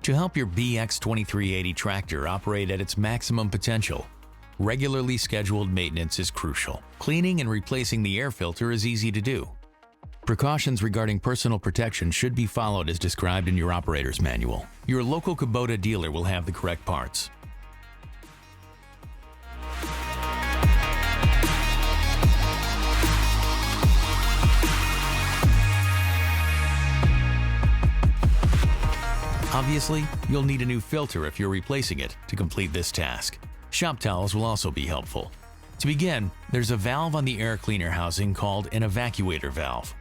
To help your BX2380 tractor operate at its maximum potential, regularly scheduled maintenance is crucial. Cleaning and replacing the air filter is easy to do. Precautions regarding personal protection should be followed as described in your operator's manual. Your local Kubota dealer will have the correct parts. Obviously, you'll need a new filter if you're replacing it to complete this task. Shop towels will also be helpful. To begin, there's a valve on the air cleaner housing called an evacuator valve.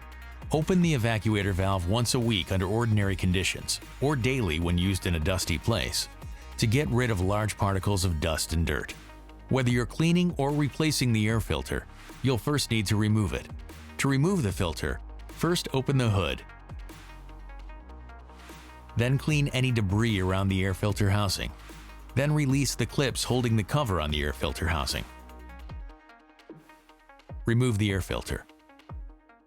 Open the evacuator valve once a week under ordinary conditions, or daily when used in a dusty place, to get rid of large particles of dust and dirt. Whether you're cleaning or replacing the air filter, you'll first need to remove it. To remove the filter, first open the hood. Then clean any debris around the air filter housing. Then release the clips holding the cover on the air filter housing. Remove the air filter.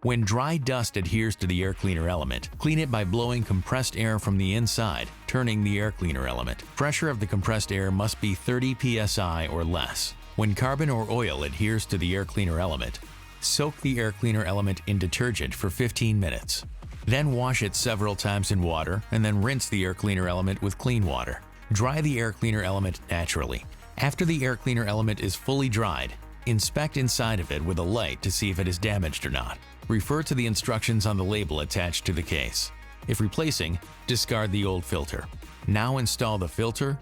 When dry dust adheres to the air cleaner element, clean it by blowing compressed air from the inside, turning the air cleaner element. Pressure of the compressed air must be 30 psi or less. When carbon or oil adheres to the air cleaner element, soak the air cleaner element in detergent for 15 minutes. Then wash it several times in water and then rinse the air cleaner element with clean water. Dry the air cleaner element naturally. After the air cleaner element is fully dried, inspect inside of it with a light to see if it is damaged or not. Refer to the instructions on the label attached to the case. If replacing, discard the old filter. Now install the filter,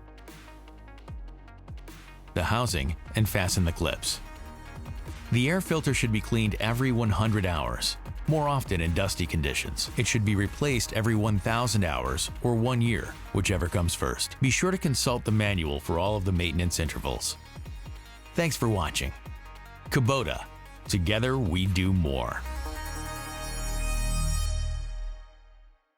the housing, and fasten the clips. The air filter should be cleaned every 100 hours. More often in dusty conditions. It should be replaced every 1,000 hours or 1 year, whichever comes first. Be sure to consult the manual for all of the maintenance intervals. Thanks for watching. Kubota. Together we do more.